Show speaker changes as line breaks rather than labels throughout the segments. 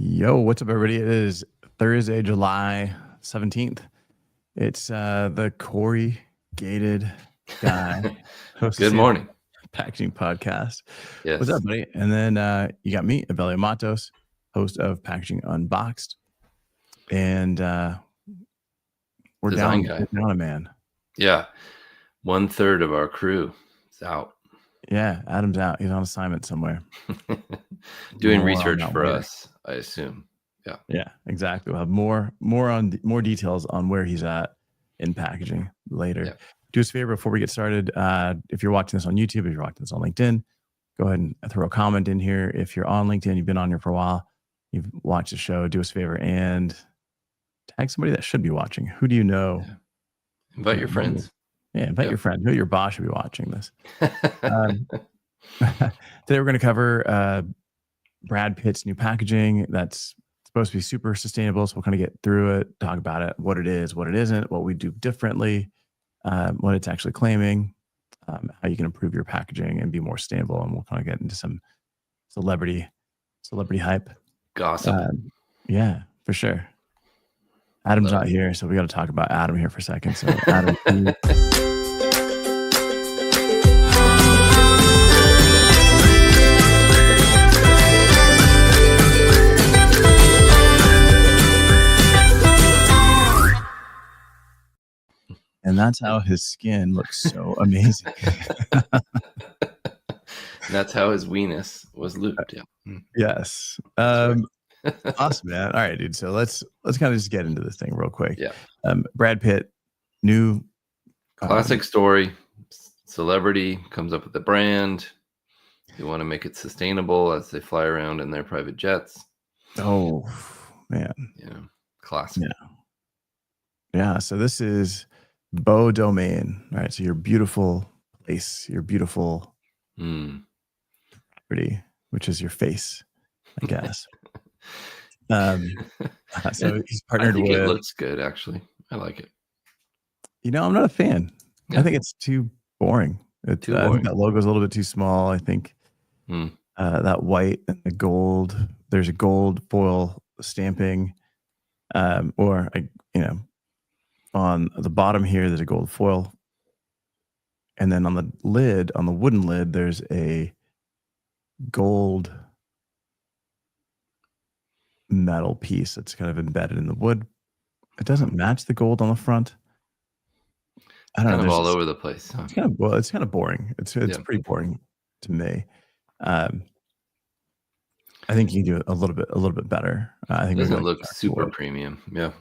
Yo, what's up, everybody? It is Thursday, July 17th. It's the Corey Gated guy, host of
Good
CFP
morning.
Packaging Podcast.
Yes.
What's up, buddy? And then you got me, Abelio Matos, host of Packaging Unboxed. And we're
Design
down,
guy.
we're down a man.
Yeah. 1/3 of our crew is out.
Yeah, Adam's out. He's on assignment somewhere.
Doing
More on
research
that
for
later.
us, I assume. Yeah.
Yeah, exactly. We'll have more details on where he's at in packaging later.
Yeah.
Do us a favor before we get started. If you're watching this on YouTube, if you're watching this on LinkedIn, go ahead and throw a comment in here. If you're on LinkedIn, you've been on here for a while, you've watched the show, do us a favor and tag somebody that should be watching. Who do you know?
Yeah. Invite your friends.
Yeah, invite your friends. Who your boss should be watching this. Today we're going to cover Brad Pitt's new packaging that's supposed to be super sustainable. So we'll kind of get through it, talk about it, what it is, what it isn't, what we do differently, what it's actually claiming, how you can improve your packaging and be more sustainable. And we'll kind of get into some celebrity hype.
Gossip.
Yeah, for sure. Adam's not here, so we got to talk about Adam here for a second. So Adam, and that's how his skin looks so amazing.
That's how his weenus was looped. Yeah.
Yes. Awesome, man. All right, dude. So let's kind of just get into this thing real quick.
Yeah.
Brad Pitt, new
classic story. Celebrity comes up with the brand. They want to make it sustainable as they fly around in their private jets.
Oh, man.
Yeah. Classic.
Yeah. So this is Beau Domain. All right. So your beautiful place, your beautiful property, which is your face, I guess. So he's partnered with.
It looks good, actually. I like it.
I'm not a fan. Yeah. I think it's too boring. I think that logo is a little bit too small. I think that white and the gold. There's a gold foil stamping, on the bottom here. There's a gold foil, and then on the lid, on the wooden lid, there's a gold metal piece that's kind of embedded in the wood. It doesn't match the gold on the front. I don't know.
Kind of all over the place. Huh?
It's kind of boring. It's pretty boring to me. I think you can do it a little bit better. I think
it doesn't look super premium. Yeah.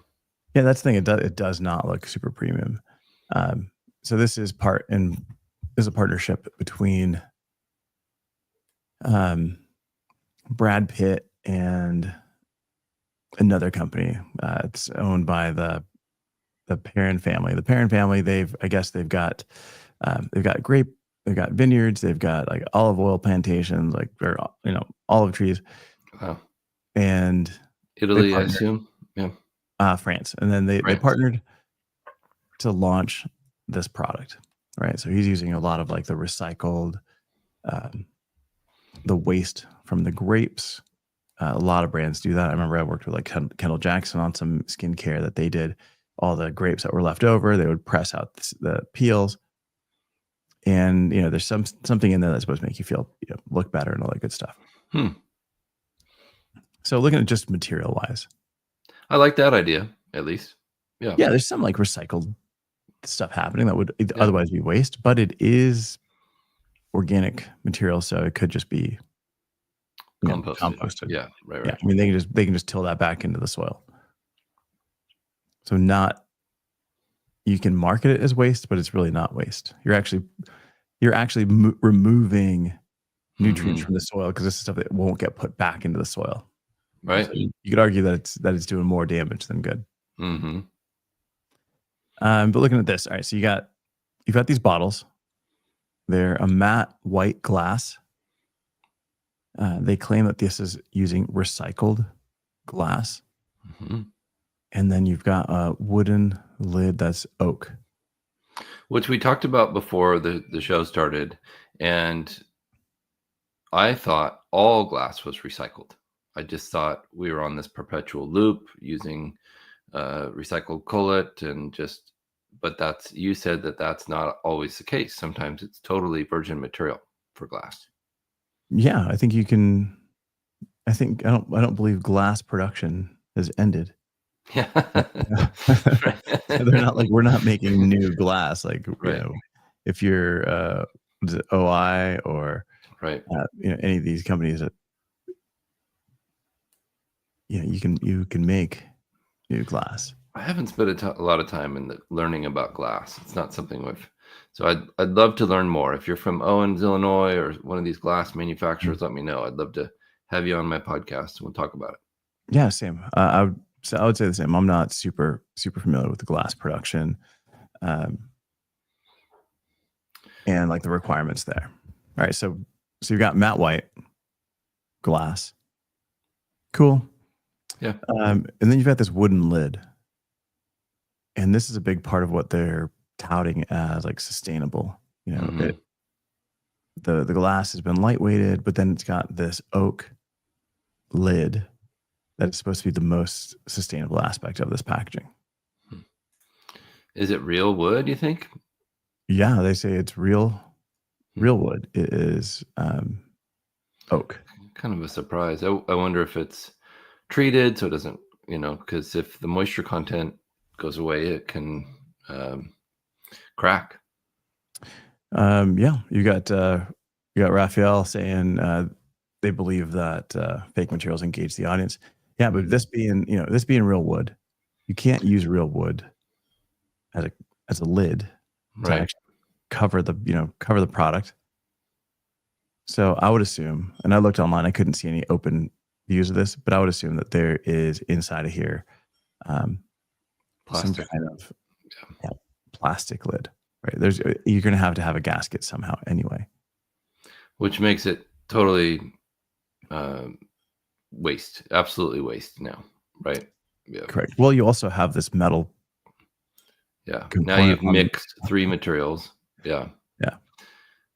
Yeah, that's the thing. It does not look super premium. So this is a partnership between Brad Pitt and another company. It's owned by the Perrin family. The Perrin family, they've got vineyards, they've got like olive oil plantations, olive trees.
Wow.
And
Italy, I assume. Yeah.
France. And then they partnered to launch this product, right? So he's using a lot of like the recycled, the waste from the grapes. A lot of brands do that. I remember I worked with like Kendall Jackson on some skincare that they did. All the grapes that were left over, they would press out the peels, and there's something in there that's supposed to make you feel look better and all that good stuff. So looking at just material wise,
I like that idea at least. Yeah,
there's some like recycled stuff happening that would otherwise be waste, but it is organic material, so it could just be composted.
Yeah, right.
Yeah, I mean they can just till that back into the soil. So you can market it as waste, but it's really not waste. You're actually removing nutrients from the soil because this is stuff that won't get put back into the soil.
Right.
So you could argue that it's doing more damage than good.
Mm-hmm.
But looking at this, all right. So you've got these bottles. They're a matte white glass. They claim that this is using recycled glass.
Mm-hmm.
And then you've got a wooden lid that's oak,
which we talked about before the show started. And I thought all glass was recycled. I just thought we were on this perpetual loop using recycled cullet but you said that's not always the case. Sometimes it's totally virgin material for glass.
Yeah, I think you can. I don't believe glass production has ended.
Yeah.
So they're not like, we're not making new glass. Like,
Right.
if you're, is it OI or,
Right.
any of these companies that, you can make new glass.
I haven't spent a lot of time in learning about glass. It's not something so I'd love to learn more. If you're from Owens, Illinois, or one of these glass manufacturers, let me know. I'd love to have you on my podcast and we'll talk about it.
Yeah, same. I would say the same. I'm not super familiar with the glass production, and like the requirements there. All right, so you've got matte white glass, cool.
Yeah.
And then you've got this wooden lid, and this is a big part of what they're touting as like sustainable.
Mhm.
The glass has been lightweighted, but then it's got this oak lid that is supposed to be the most sustainable aspect of this packaging.
Is it real wood, you think?
Yeah, they say it's real wood. It is oak.
Kind of a surprise. I wonder if it's treated so it doesn't, because if the moisture content goes away, it can crack.
Yeah, you got Raphael saying they believe that fake materials engage the audience. Yeah, but this being real wood, you can't use real wood as a lid to
Right.
actually cover the product. So I would assume, and I looked online, I couldn't see any open views of this, but I would assume that there is inside of here some
Plastic.
kind of plastic lid. Right? You're going to have a gasket somehow anyway,
Which makes it totally waste, absolutely waste now, right? Yeah.
correct. Well, you also have this metal.
Yeah. Now
component
you've
on the-
mixed three materials. Yeah.
Yeah.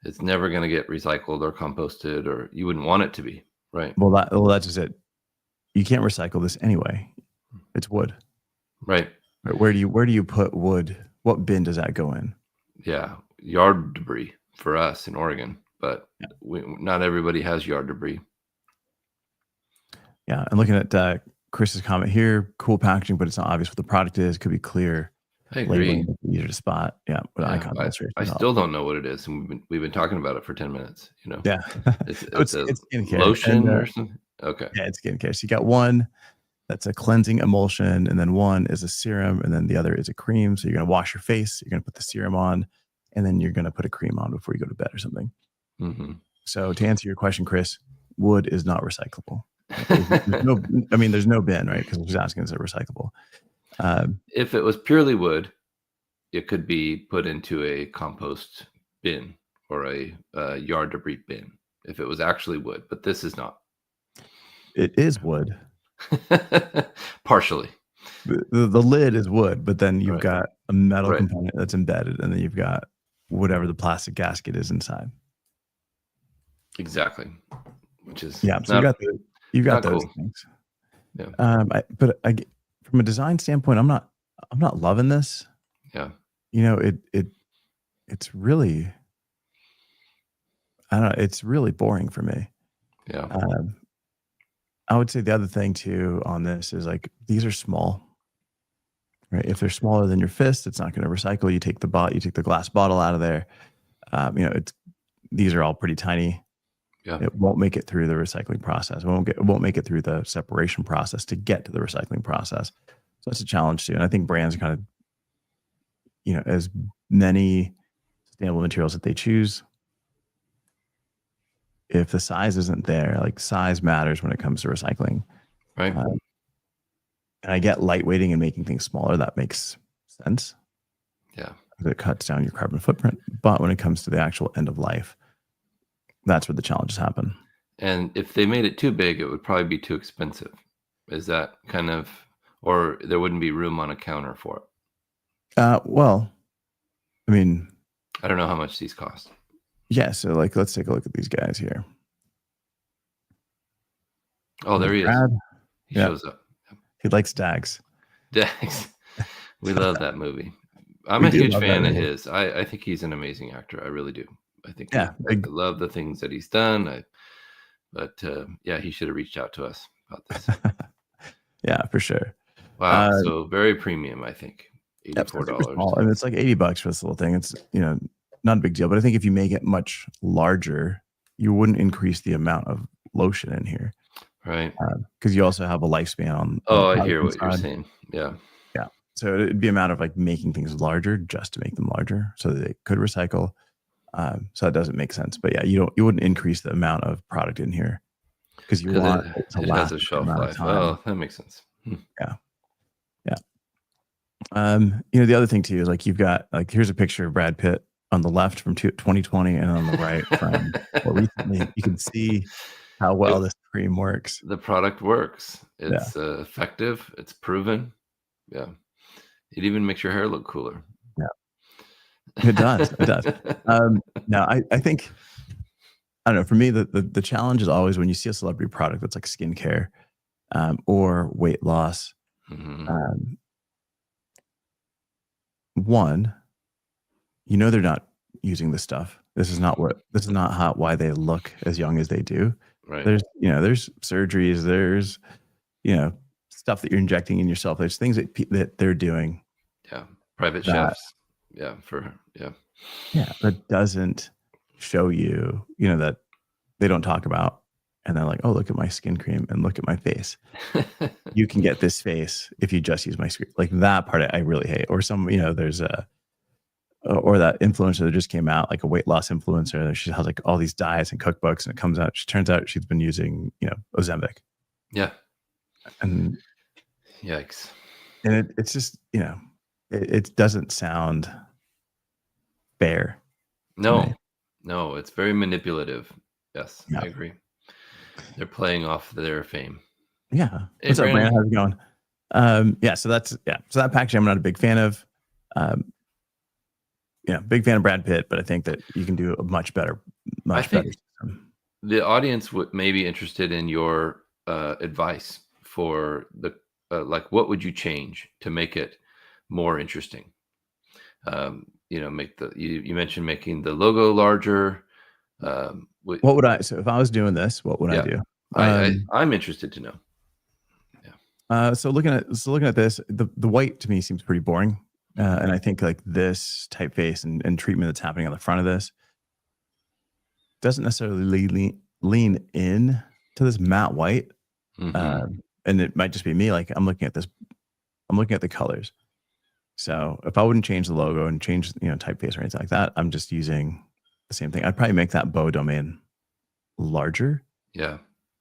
It's never going to get recycled or composted, or you wouldn't want it to be, right?
Well, that's just it. You can't recycle this anyway. It's wood.
Right.
Where do you put wood? What bin does that go in?
Yeah. Yard debris for us in Oregon, but not everybody has yard debris.
Yeah, and looking at Chris's comment here, cool packaging, but it's not obvious what the product is. Could be clear.
I agree.
Labeling, easier to spot. Yeah, with icon illustration.
I still don't know what it is, and we've been talking about it for 10 minutes.
Yeah,
it's
skincare.
lotion or something. Okay.
Yeah, it's skincare. So you got one that's a cleansing emulsion, and then one is a serum, and then the other is a cream. So you're gonna wash your face, you're gonna put the serum on, and then you're gonna put a cream on before you go to bed or something.
Mm-hmm.
So to answer your question, Chris, wood is not recyclable. There's no bin, right? Because I was asking, is it recyclable?
If it was purely wood, it could be put into a compost bin or a yard debris bin if it was actually wood, but this is not.
It is wood.
Partially.
The lid is wood, but then you've got a metal
Right.
component that's embedded, and then you've got whatever the plastic gasket is inside.
Exactly. Which is
So you've got those
cool.
things.
Yeah.
But from a design standpoint, I'm not loving this.
Yeah.
It's really, I don't know, it's really boring for me.
Yeah.
I would say the other thing too on this is like, these are small, right? If they're smaller than your fist, it's not going to recycle. You take the glass bottle out of there. These are all pretty tiny.
Yeah.
It won't make it through the recycling process. It won't make it through the separation process to get to the recycling process. So that's a challenge too. And I think brands kind of, as many sustainable materials that they choose, if the size isn't there, like size matters when it comes to recycling.
Right.
And I get lightweighting and making things smaller. That makes sense.
Yeah.
It cuts down your carbon footprint. But when it comes to the actual end of life, that's where the challenges happen.
And if they made it too big, it would probably be too expensive. Is that kind of, or there wouldn't be room on a counter for it?
Well, I mean,
I don't know how much these cost.
Yeah, so like let's take a look at these guys here.
Oh, there he is.
Brad,
He
yeah,
shows up.
he likes Dags.
Dax. We love that movie. I'm
We
a
do
huge
love that
fan of
movie.
his. I think he's an amazing actor. I really do. I think
Yeah,
I
big.
love the things that he's done. But yeah, he should have reached out to us about this.
Yeah, for sure.
Wow.
Uh,
So very premium, I think.
yeah, so super
$84.
small, and it's like $80 for this little thing. It's not a big deal, but I think if you make it much larger, you wouldn't increase the amount of lotion in here
Right.
because you also have a lifespan on the
Oh, I
product
hear what you're
inside.
saying. Yeah.
Yeah, so it'd be a matter of like making things larger just to make them larger, so that they could recycle. So that doesn't make sense. But yeah, you wouldn't increase the amount of product in here because you
Because
want it to
it has
last
a
a good
shelf
amount of
life.
time.
Oh, that makes sense.
Yeah, yeah. The other thing too is like you've got like here's a picture of Brad Pitt on the left from 2020 and on the right from more recently. You can see how well
It-
this cream works.
the product works.
Yeah,
It's effective. It's proven. Yeah. It even makes your hair look cooler.
yeah, it does. It does. Now I think I don't know. For me, the challenge is always when you see a celebrity product that's like skincare or weight loss.
Mhm.
Um, one, they're not using this stuff. This is not how why they look as young as they do.
Right.
There's surgeries, there's stuff that you're injecting in yourself. There's things that they're doing.
Yeah. Private
That
chefs. Yeah.
that doesn't show that they don't talk about. And they're like, oh, look at my skin cream and look at my face. You can get this face if you just use my screen. Like that part I really hate. Or there's or that influencer that just came out, like a weight loss influencer. She has like all these diets and cookbooks, and it turns out she's been using, Ozempic.
Yeah.
And
Yikes.
it's just, it doesn't sound fair. to me.
No, it's very manipulative. Yes,
Yeah.
I agree. They're playing off their fame.
Yeah.
Hey,
What's up,
Brandon.
Brandon? How's it going? So that packaging I'm not a big fan of. Big fan of Brad Pitt, but I think that you can do a much better
think-
system.
The audience may be interested in your advice for the like. What would you change to make it more interesting? Make you mentioned making the logo larger.
What would so if I was doing this, what would I do?
I'm interested to know.
So looking at this, the white to me seems pretty boring, and I think like this typeface and treatment that's happening on the front of this doesn't necessarily lean in to this matte white,
Mhm.
and it might just be me. Like I'm looking at the colors. So if I wouldn't change the logo and change typeface or anything like that, I'm just using the same thing. I'd probably make that bow domain larger.
Yeah.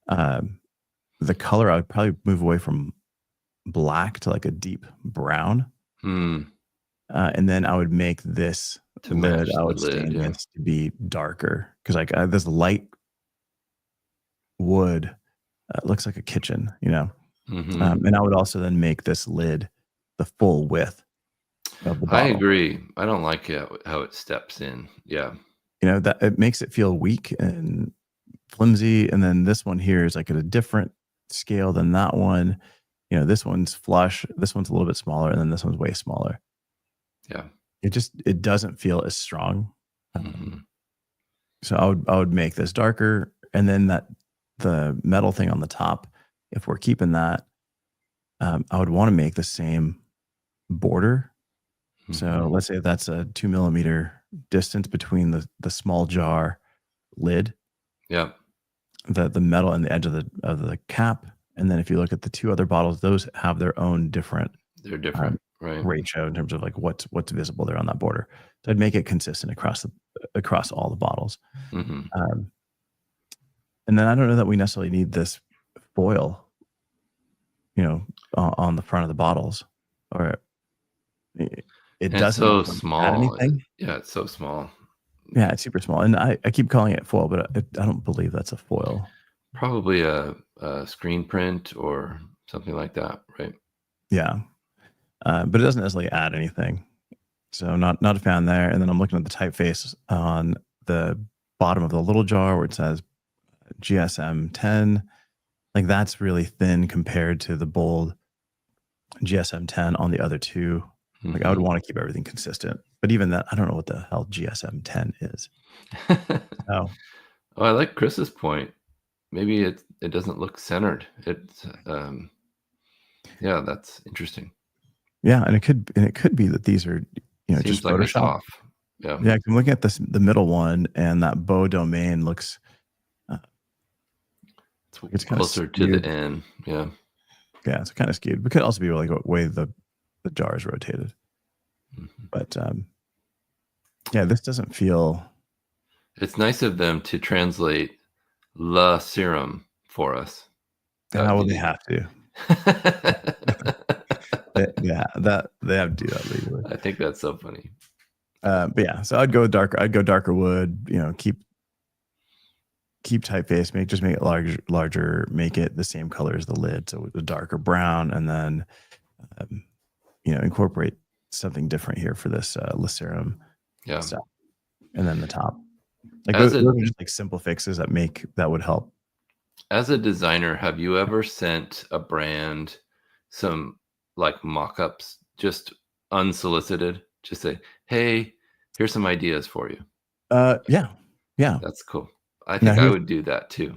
The color I would probably move away from black to like a deep brown. And then I would make this
To match
lid, I
the
would
lid,
stain
yeah.
this to be darker because like this light wood looks like a kitchen,
Mhm.
and I would also then make this lid the full width of the
I
bottle.
agree. I don't like how it steps in. Yeah.
That it makes it feel weak and flimsy. And then this one here is like at a different scale than that one. This one's flush, this one's a little bit smaller, and then this one's way smaller.
Yeah.
It doesn't feel as strong.
Mhm.
So I would make this darker, and then the metal thing on the top, if we're keeping that, I would want to make the same border. So
Mhm.
let's say that's a 2 millimeter distance between the small jar lid,
Yeah.
the metal and the edge of the cap, and then if you look at the two other bottles, those have their own different
They're different, right?
ratio in terms of like what's visible there on that border. So I'd make it consistent across all the bottles.
Mhm.
And then I don't know that we necessarily need this foil, on the front of the bottles, or it
And it's
doesn't
so
add
small.
anything.
Yeah, it's so small.
Yeah, it's super small, and I keep calling it foil, but I don't believe that's a foil.
Probably a screen print or something like that, right?
Yeah, but it doesn't necessarily add anything. So not a fan there. And then I'm looking at the typeface on the bottom of the little jar where it says GSM 10. like that's really thin compared to the bold GSM 10 on the other two. Like I would want to keep everything consistent, but even that, I don't know what the hell GSM 10 is. So
Oh, I like Chris's point. Maybe it doesn't look centered. It's yeah, that's interesting.
yeah, and it could be that these are
Seems
just
like it's
Photoshop.
off. Yeah.
Yeah, I'm looking at the middle one, and that bow domain looks
It's
kind of
closer to the end. Yeah.
Yeah, it's kind of skewed. It could also be like the way the jar is rotated. But yeah, this doesn't feel.
It's nice of them to translate La Serum for us.
How will they have to? Yeah, that they have to do that legally.
I think that's so funny.
But yeah, so I'd go darker. I'd go darker wood. Keep typeface. Make it larger. Make it the same color as the lid, so the darker brown, and then incorporate something different here for this Lycerum stuff. And then the top, like those are just like simple fixes that would help.
As a designer, have you ever sent a brand some like mock-ups, just unsolicited? Just say, hey, here's some ideas for you.
Yeah.
That's cool. I think I would do that too.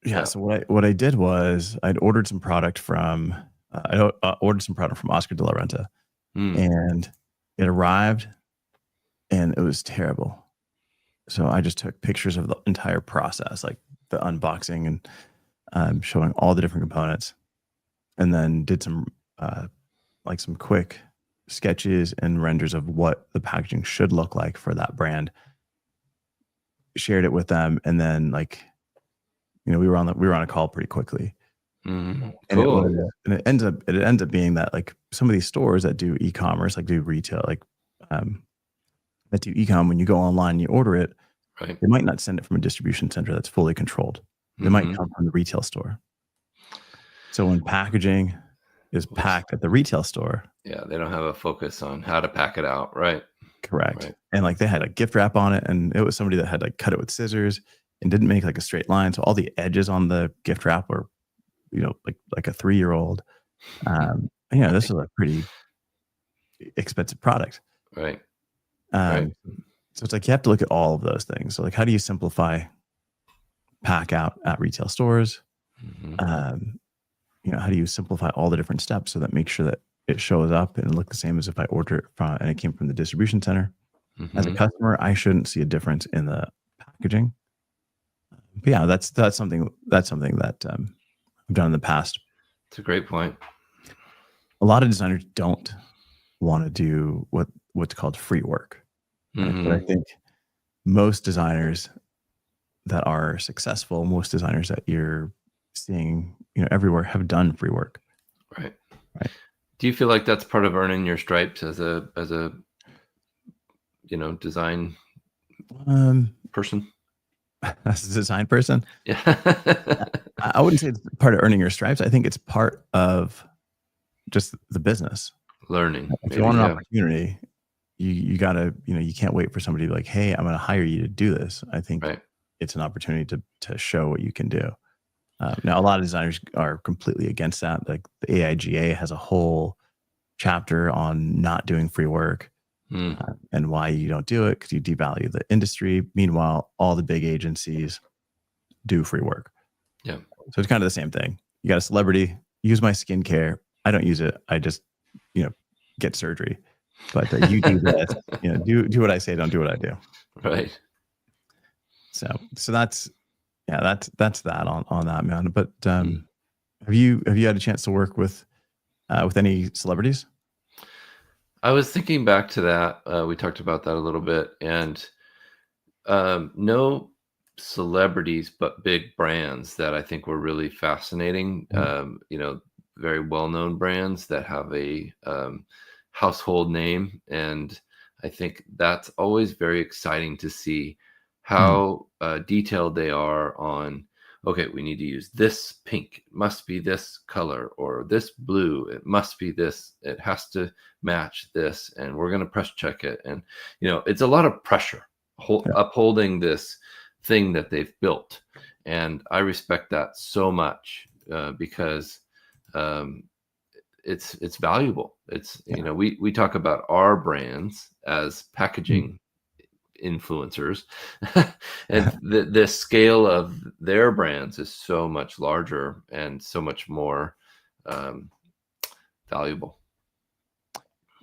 Yeah. So what I did was I'd ordered some product from Oscar de la Renta, and it arrived, and it was terrible. So I just took pictures of the entire process, like the unboxing and showing all the different components, and then did some quick sketches and renders of what the packaging should look like for that brand. Shared it with them, and then we were on a call pretty quickly.
Mm-hmm.
Cool. And it ends up being that like some of these stores that do e-commerce, like do retail, that do e-com, when you go online and you order it,
right,
they might not send it from a distribution center that's fully controlled. They might come from the retail store. So when packaging is packed at the retail store,
yeah, they don't have a focus on how to pack it out, right?
Correct. Right. And like they had a gift wrap on it, and it was somebody that had like cut it with scissors and didn't make like a straight line, so all the edges on the gift wrap were like a 3-year-old. This is a pretty expensive product,
right?
So it's like you have to look at all of those things. So like, how do you simplify pack out at retail stores? How do you simplify all the different steps so that make sure that it shows up and look the same as if I order it and it came from the distribution center? As a customer, I shouldn't see a difference in the packaging. But yeah, that's something that I've done in the past.
It's a great point.
A lot of designers don't want to do what's called free work. Right? But I think most designers that are successful, most designers that you're seeing everywhere, have done free work.
Right. Do you feel like that's part of earning your stripes as a design person?
As a design person?
Yeah.
I wouldn't say it's part of earning your stripes. I think it's part of just the business.
Learning.
If you want an opportunity, you gotta, you can't wait for somebody to be like, hey, I'm gonna hire you to do this. I think it's an opportunity to show what you can do. Now, a lot of designers are completely against that. Like the AIGA has a whole chapter on not doing free work and why you don't do it, because you devalue the industry. Meanwhile, all the big agencies do free work.
Yeah.
So it's kind of the same thing. You got a celebrity, use my skincare. I don't use it. I just, get surgery. But you do this, do what I say, don't do what I do.
Right.
So that's that on that, man. But have you had a chance to work with any celebrities?
I was thinking back to that. We talked about that a little bit, and no celebrities, but big brands that I think were really fascinating. Very well-known brands that have a household name, and I think that's always very exciting to see how detailed they are on, okay, we need to use this pink, it must be this color, or this blue, it must be this, it has to match this, and we're going to press check it. And it's a lot of pressure upholding this thing that they've built, and I respect that so much. because it's valuable. It's we talk about our brands as packaging influencers, and the scale of their brands is so much larger and so much more valuable.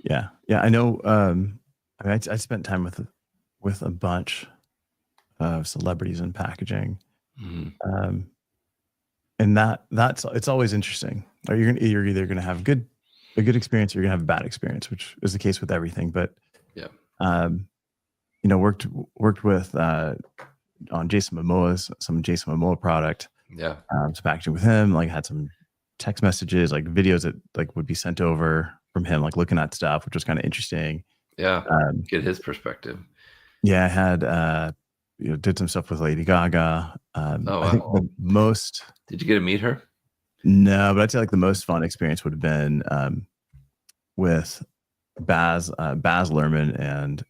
Yeah, I know. I spent time with a bunch of celebrities in packaging, and it's always interesting. Or you're either gonna have a good experience, or you're gonna have a bad experience, which is the case with everything. But
Yeah.
Worked with on Jason Momoa product.
Yeah.
So packaging with him, like had some text messages, like videos that like would be sent over from him, like looking at stuff, which was kind of interesting.
Yeah. Get his perspective.
Yeah, I had did some stuff with Lady Gaga.
Wow.
I think the most.
Did you get to meet her?
No, but I'd say like the most fun experience would have been with Baz Luhrmann and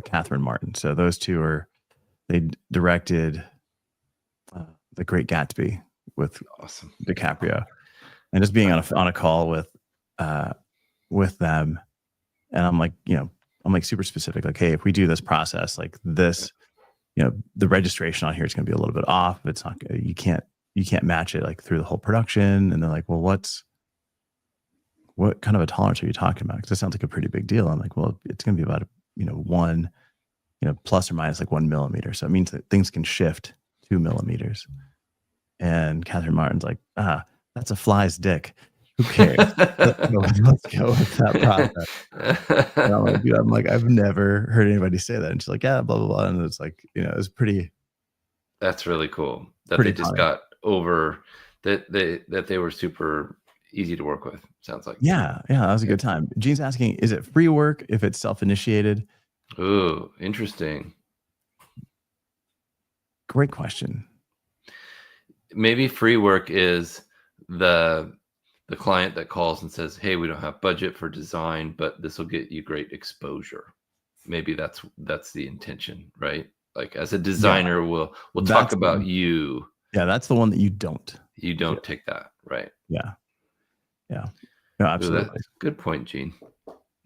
Catherine Martin. So those two they directed The Great Gatsby with
Awesome.
DiCaprio, and just being on a call with them, and I'm like super specific, like, hey, if we do this process like this, the registration on here is going to be a little bit off. It's not, you can't match it like through the whole production. And they're like, well, what kind of a tolerance are you talking about? Because it sounds like a pretty big deal. I'm like, well, it's going to be about one, plus or minus like 1 millimeter. So it means that things can shift 2 millimeters. And Catherine Martin's like, that's a fly's dick. Who cares? Let's go with that process. And I'm like, dude, I've never heard anybody say that. And she's like, yeah, blah, blah, blah. And it's like, it's pretty.
That's really cool. That they just got over that they were super easy to work with. Sounds like.
Yeah. That was a good time. Gene's asking, is it free work if it's self-initiated?
Oh, interesting.
Great question.
Maybe free work is the client that calls and says, hey, we don't have budget for design, but this will get you great exposure. Maybe that's the intention, right? Like as a designer, we'll talk about you.
Yeah, that's the one that you don't
take that, right?
Yeah. No, absolutely.
Ooh, good point, Gene.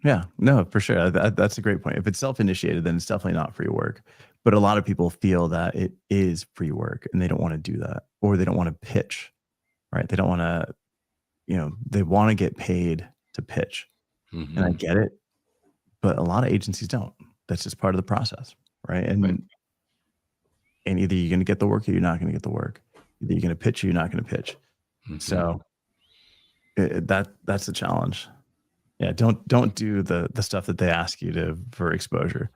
Yeah, no, for sure. That's a great point. If it's self-initiated, then it's definitely not free work. But a lot of people feel that it is free work and they don't want to do that, or they don't want to pitch, right? They don't want to, they want to get paid to pitch.
Mm-hmm.
And I get it, but a lot of agencies don't. That's just part of the process, right? And either you're going to get the work or you're not going to get the work. Either you're going to pitch or you're not going to pitch. Mm-hmm. So that's the challenge. Yeah, don't do the stuff that they ask you for exposure.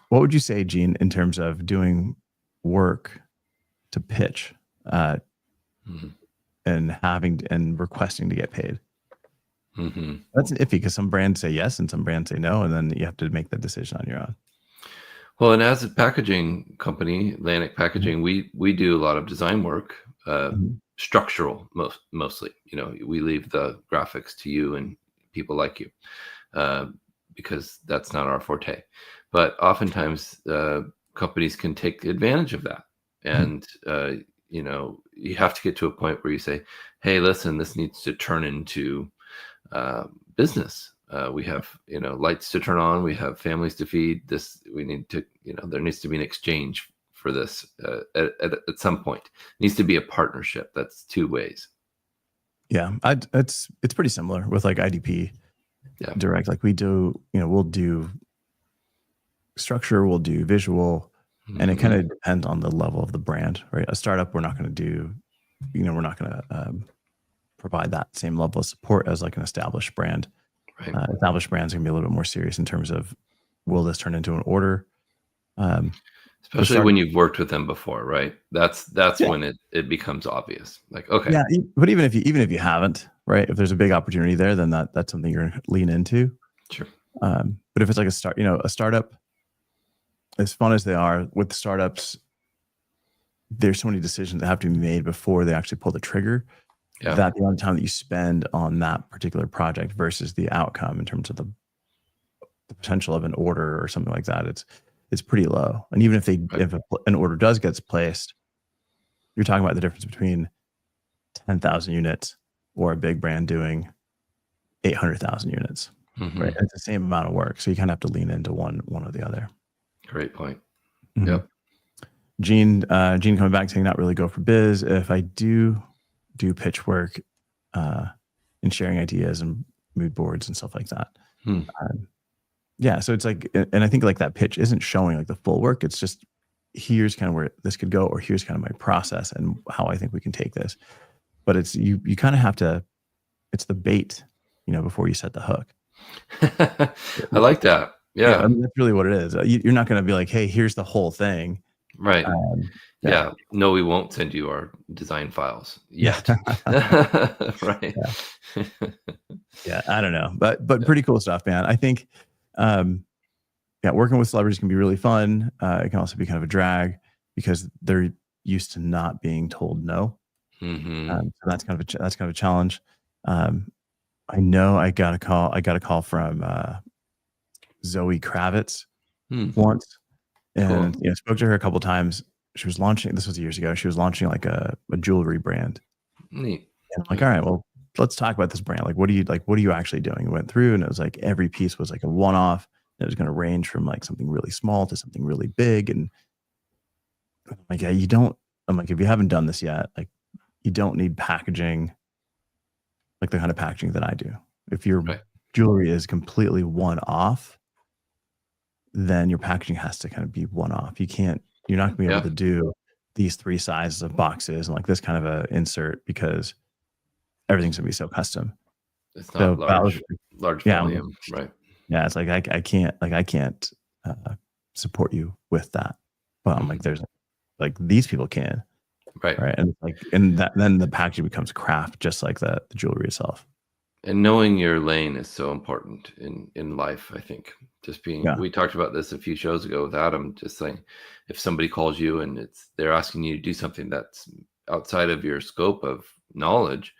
What would you say, Gene, in terms of doing work to pitch and requesting to get paid?
Mm-hmm.
That's iffy because some brands say yes and some brands say no, and then you have to make that decision on your own.
Well, and as a packaging company, Atlantic Packaging, we do a lot of design work, structural mostly. We leave the graphics to you and people like you, because that's not our forte. But oftentimes, companies can take advantage of that, and you have to get to a point where you say, "Hey, listen, this needs to turn into business. We have lights to turn on. We have families to feed. This we need to there needs to be an exchange for this at some point. It needs to be a partnership. That's two ways."
Yeah, it's pretty similar with like IDP Direct. Like we do, we'll do structure, we'll do visual, and it kind of depends on the level of the brand, right? A startup, we're not going to do, we're not going to provide that same level of support as like an established brand. Right. Established brands are going to be a little bit more serious in terms of, will this turn into an order?
Especially when you've worked with them before, right? That's when it becomes obvious. Like, okay.
Yeah, but even if you haven't, right? If there's a big opportunity there, then that's something you're going to lean into.
Sure.
But if it's like a startup, as fun as they are with startups, there's so many decisions that have to be made before they actually pull the trigger. Yeah. That the amount of time that you spend on that particular project versus the outcome in terms of the potential of an order or something like that, it's pretty low. And even if an order does get placed, you're talking about the difference between 10,000 units or a big brand doing 800,000 units, right? It's the same amount of work. So you kind of have to lean into one or the other.
Great point.
Mhm.
Yep.
Gene coming back saying not really go for biz. If I do pitch work and sharing ideas and mood boards and stuff like that. Yeah. So it's like, and I think like that pitch isn't showing like the full work. It's just, here's kind of where this could go, or here's kind of my process and how I think we can take this. But it's, you kind of have to, it's the bait, before you set the hook.
I like that. Yeah.
I mean, that's really what it is. You're not going to be like, hey, here's the whole thing.
Right. Yeah. No, we won't send you our design files yet. Right.
Yeah. I don't know, but pretty cool stuff, man. I think, working with celebrities can be really fun. It can also be kind of a drag because they're used to not being told no. So that's kind of a challenge. I know I got a call from Zoe Kravitz once, and
Cool.
Spoke to her a couple times. She was launching, this was years ago, she was launching like a jewelry brand.
Neat.
And I'm like, all right, well, let's talk about this brand. Like, what are you actually doing? We went through, and it was like every piece was like a one-off. It was going to range from like something really small to something really big. And I'm like, yeah, I'm like, if you haven't done this yet, like you don't need packaging, like the kind of packaging that I do. If your jewelry is completely one-off, then your packaging has to kind of be one-off. You're not gonna be able to do these 3 sizes of boxes and like this kind of a insert because everything's gonna be so custom.
It's not large volume, right?
Yeah, it's like I can't support you with that. But I'm like, there's like these people can,
right?
And like, and then the packaging becomes craft, just like the jewelry itself.
And knowing your lane is so important in life. I think just being, we talked about this a few shows ago with Adam, just saying, if somebody calls you and they're asking you to do something that's outside of your scope of knowledge,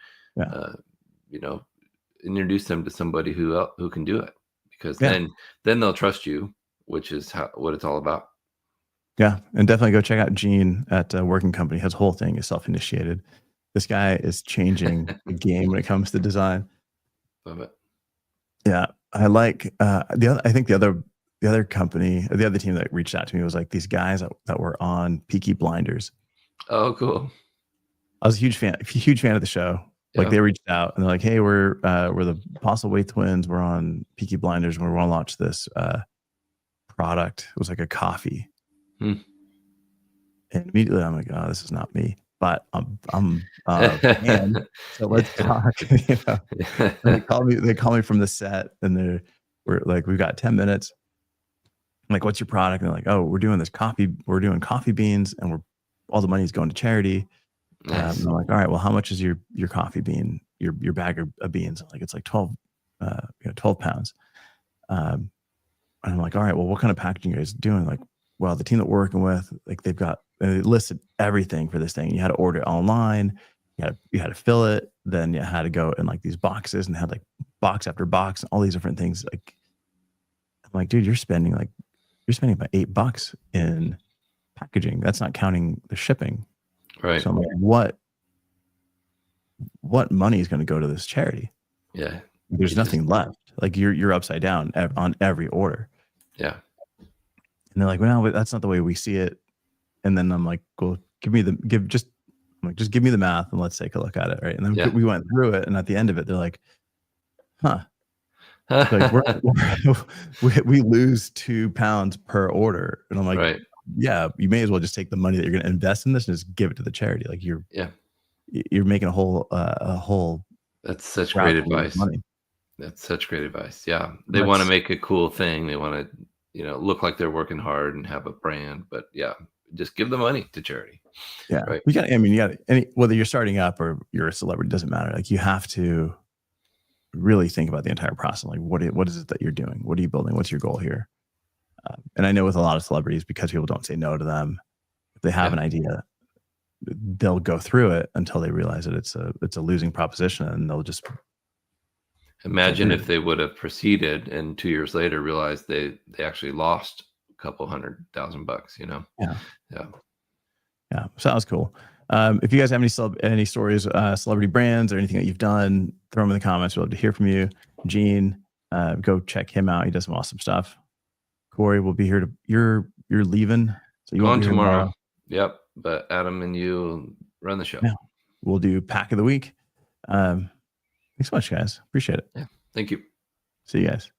introduce them to somebody who can do it, because then they'll trust you, which is what it's all about.
Yeah. And definitely go check out Gene at Working Company. His whole thing is self-initiated. This guy is changing the game when it comes to design.
Love it.
Yeah. I like I think the other company, the other team that reached out to me was like these guys that were on Peaky Blinders.
Oh, cool.
I was a huge fan of the show. Like they reached out and they're like, hey, we're the Postlethwaite twins. We're on Peaky Blinders and we want to launch this product. It was like a coffee. And immediately I'm like, oh, this is not me. But I'm fan, so let's talk. They call me from the set, and we're like, we've got 10 minutes. I'm like, what's your product? And they're like, oh, we're doing coffee beans, and all the money is going to charity.
Nice.
And I'm like, all right, well, how much is your coffee bean, your bag of beans? Like, it's like 12 pounds. And I'm like, all right, well, what kind of packaging are you guys doing? Like, well, the team that we're working with, like they listed everything for this thing. You had to order it online. You had to fill it. Then you had to go in like these boxes and had like box after box and all these different things. Like, I'm like, dude, you're spending about $8 in packaging. That's not counting the shipping.
Right.
So I'm like, what money is going to go to this charity?
Yeah.
There's nothing left. Like you're upside down on every order.
Yeah.
And they're like, well, no, that's not the way we see it. And then I'm like, well, just give me the math and let's take a look at it. Right. And then we went through it. And at the end of it, they're like, huh. Like we lose 2 pounds per order. And I'm like, yeah, you may as well just take the money that you're going to invest in this and just give it to the charity. Like you're making a whole.
That's such great advice. That's such great advice. Yeah. They want to make a cool thing. They want to, look like they're working hard and have a brand, but just give the money to charity.
Yeah.
Right.
Whether you're starting up or you're a celebrity, doesn't matter. Like you have to really think about the entire process. Like what is it that you're doing? What are you building? What's your goal here? And I know with a lot of celebrities, because people don't say no to them, if they have an idea, they'll go through it until they realize that it's a losing proposition, and they'll just
imagine if they would have proceeded and 2 years later realized they actually lost a couple $100,000,
Yeah. So that was cool. If you guys have any stories, celebrity brands or anything that you've done, throw them in the comments. We'd love to hear from you. Gene, go check him out. He does some awesome stuff. Corey will be here you're leaving. So you
Going
won't be here
tomorrow. Yep. But Adam and you run the show.
Yeah. We'll do pack of the week. Thanks so much, guys. Appreciate it.
Yeah. Thank you.
See you guys.